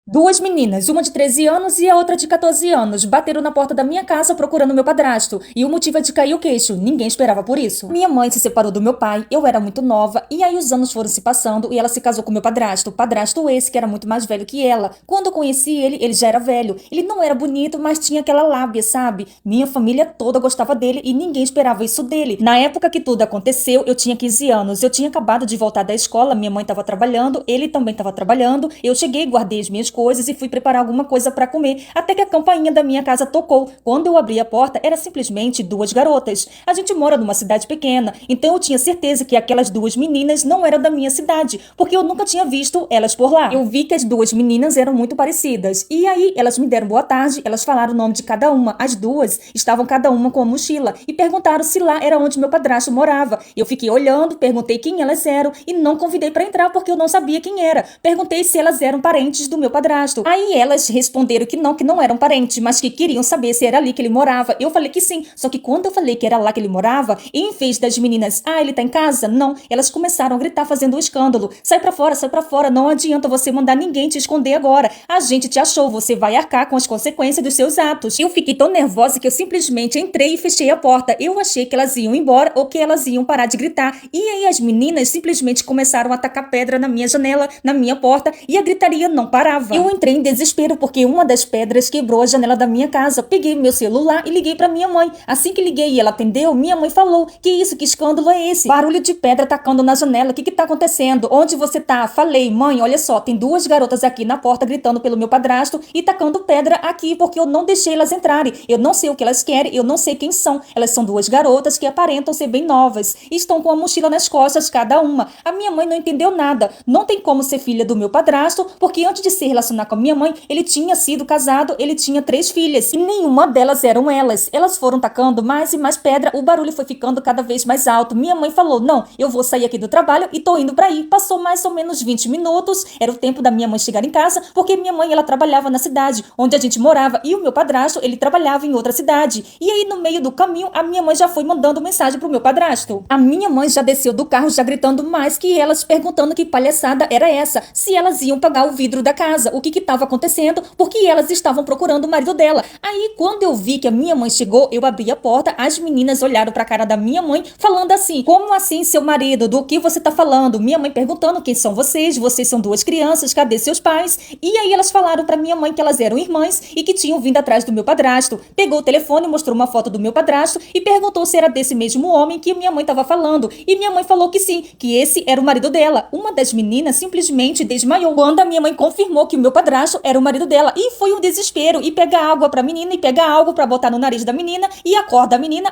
Duas meninas, uma de 13 anos e a outra de 14 anos, bateram na porta da minha casa procurando meu padrasto. E o motivo é de cair o queixo. Ninguém esperava por isso. Minha mãe se separou do meu pai, eu era muito nova, e aí os anos foram se passando e ela se casou com meu padrasto. Padrasto esse que era muito mais velho que ela. Quando eu conheci ele, ele já era velho. Ele não era bonito, mas tinha aquela lábia, sabe? Minha família toda gostava dele e ninguém esperava isso dele. Na época que tudo aconteceu, eu tinha 15 anos. Eu tinha acabado de voltar da escola, minha mãe estava trabalhando, ele também estava trabalhando. Eu cheguei, guardei as minhas coisas e fui preparar alguma coisa para comer, até que a campainha da minha casa tocou. Quando eu abri a porta, era simplesmente duas garotas. A gente mora numa cidade pequena, então eu tinha certeza que aquelas duas meninas não eram da minha cidade, porque eu nunca tinha visto elas por lá. Eu vi que as duas meninas eram muito parecidas. E aí elas me deram boa tarde, elas falaram o nome de cada uma. As duas estavam cada uma com a mochila e perguntaram se lá era onde meu padrasto morava. Eu fiquei olhando, perguntei quem elas eram e não convidei para entrar porque eu não sabia quem era. Perguntei se elas eram parentes do meu padrasto. Aí elas responderam que não eram parentes, mas que queriam saber se era ali que ele morava. Eu falei que sim, só que quando eu falei que era lá que ele morava, em vez das meninas, ele tá em casa? Não, elas começaram a gritar fazendo um escândalo. Sai pra fora, não adianta você mandar ninguém te esconder agora. A gente te achou, você vai arcar com as consequências dos seus atos. Eu fiquei tão nervosa que eu simplesmente entrei e fechei a porta. Eu achei que elas iam embora ou que elas iam parar de gritar. E aí as meninas simplesmente começaram a tacar pedra na minha janela, na minha porta, e a gritaria não parava. Eu entrei em desespero porque uma das pedras quebrou a janela da minha casa. Peguei meu celular e liguei pra minha mãe. Assim que liguei e ela atendeu, minha mãe falou: que isso, que escândalo é esse? Barulho de pedra tacando na janela, o que tá acontecendo? Onde você tá? Falei: mãe, olha só, tem duas garotas aqui na porta gritando pelo meu padrasto e tacando pedra aqui porque eu não deixei elas entrarem. Eu não sei o que elas querem, eu não sei quem são. Elas são duas garotas que aparentam ser bem novas e estão com a mochila nas costas cada uma. A minha mãe não entendeu nada. Não tem como ser filha do meu padrasto porque antes de se relacionar com a minha mãe, ele tinha sido casado, ele tinha 3 filhas e nenhuma delas eram elas. Elas foram tacando mais e mais pedra, o barulho foi ficando cada vez mais alto. Minha mãe falou: não, eu vou sair aqui do trabalho e tô indo pra aí. Passou mais ou menos 20 minutos, era o tempo da minha mãe chegar em casa, porque minha mãe, ela trabalhava na cidade onde a gente morava e o meu padrasto, ele trabalhava em outra cidade. E aí no meio do caminho, a minha mãe já foi mandando mensagem pro meu padrasto. A minha mãe já desceu do carro já gritando mais que elas, perguntando que palhaçada era essa, se elas iam pagar o vidro da casa, o que estava acontecendo, porque elas estavam procurando o marido dela. Aí quando eu vi que a minha mãe chegou, eu abri a porta, as meninas olharam pra cara da minha mãe, falando assim: como assim seu marido? Do que você tá falando? Minha mãe perguntando: quem são vocês? Vocês são duas crianças, cadê seus pais? E aí elas falaram pra minha mãe que elas eram irmãs e que tinham vindo atrás do meu padrasto. Pegou o telefone, mostrou uma foto do meu padrasto e perguntou se era desse mesmo homem que minha mãe tava falando. E minha mãe falou que sim, que esse era o marido dela. Uma das meninas simplesmente desmaiou quando a minha mãe confirmou que o meu padrasto era o marido dela. E foi um desespero. E pegar água pra menina, e pegar algo pra botar no nariz da menina, e acorda a menina,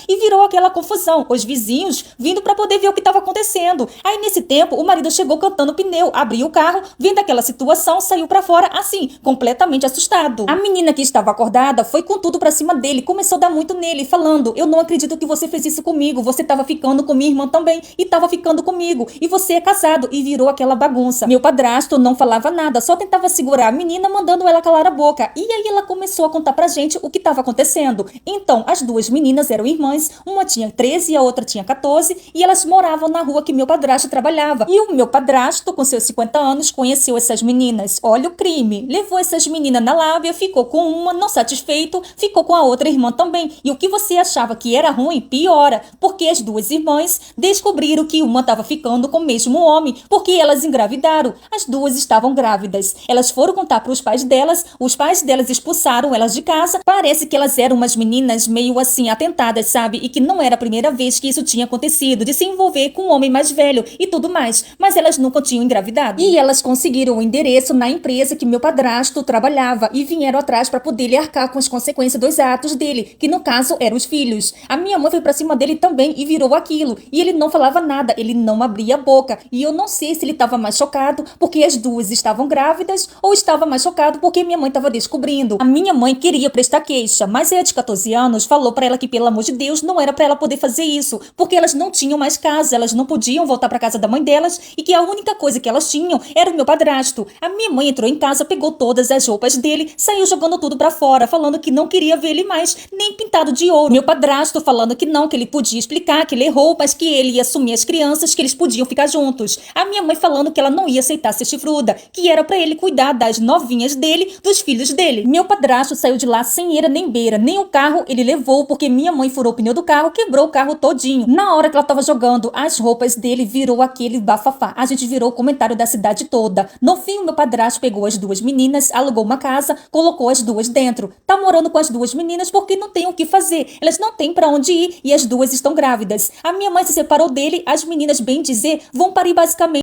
e virou aquela confusão. Os vizinhos vindo pra poder ver o que tava acontecendo. Aí nesse tempo, o marido chegou cantando pneu, abriu o carro, vendo aquela situação, saiu pra fora assim, completamente assustado. A menina que estava acordada foi com tudo pra cima dele, começou a dar muito nele, falando: eu não acredito que você fez isso comigo, você tava ficando com minha irmã também, e tava ficando comigo, e você é casado, e virou aquela bagunça. Meu padrasto não falava nada, só tentava segurar a menina, mandando ela calar a boca. E aí ela começou a contar pra gente o que estava acontecendo. Então, as duas meninas eram irmãs, uma tinha 13 e a outra tinha 14, e elas moravam na rua que meu padrasto trabalhava. E o meu padrasto, com seus 50 anos, conheceu essas meninas. Olha o crime. Levou essas meninas na lábia, ficou com uma, não satisfeito, ficou com a outra irmã também. E o que você achava que era ruim, piora, porque as duas irmãs descobriram que uma estava ficando com o mesmo homem, porque elas engravidaram. As duas estavam grávidas. Elas foram contar para os pais delas expulsaram elas de casa. Parece que elas eram umas meninas meio assim atentadas, sabe? E que não era a primeira vez que isso tinha acontecido, de se envolver com um homem mais velho e tudo mais. Mas elas nunca tinham engravidado. E elas conseguiram o endereço na empresa que meu padrasto trabalhava e vieram atrás para poder lhe arcar com as consequências dos atos dele, que no caso eram os filhos. A minha mãe foi pra cima dele também e virou aquilo. E ele não falava nada, ele não abria a boca. E eu não sei se ele estava mais chocado porque as duas estavam grávidas ou estava mais chocado porque minha mãe estava descobrindo. A minha mãe queria prestar queixa, mas a de 14 anos falou pra ela que, pelo amor de Deus, não era pra ela poder fazer isso, porque elas não tinham mais casa, elas não podiam voltar pra casa da mãe delas e que a única coisa que elas tinham era o meu padrasto. A minha mãe entrou em casa, pegou todas as roupas dele, saiu jogando tudo pra fora, falando que não queria ver ele mais, nem pintado de ouro. Meu padrasto falando que não, que ele podia explicar, que ele errou, mas que ele ia assumir as crianças, que eles podiam ficar juntos. A minha mãe falando que ela não ia aceitar ser chifruda, que era pra ele cuidar das novinhas dele, dos filhos dele. Meu padrasto saiu de lá sem eira nem beira, nem o carro ele levou porque minha mãe furou o pneu do carro, quebrou o carro todinho. Na hora que ela tava jogando as roupas dele, virou aquele bafafá. A gente virou o comentário da cidade toda. No fim, o meu padrasto pegou as duas meninas, alugou uma casa, colocou as duas dentro. Tá morando com as duas meninas porque não tem o que fazer. Elas não têm pra onde ir e as duas estão grávidas. A minha mãe se separou dele, as meninas, bem dizer, vão parir basicamente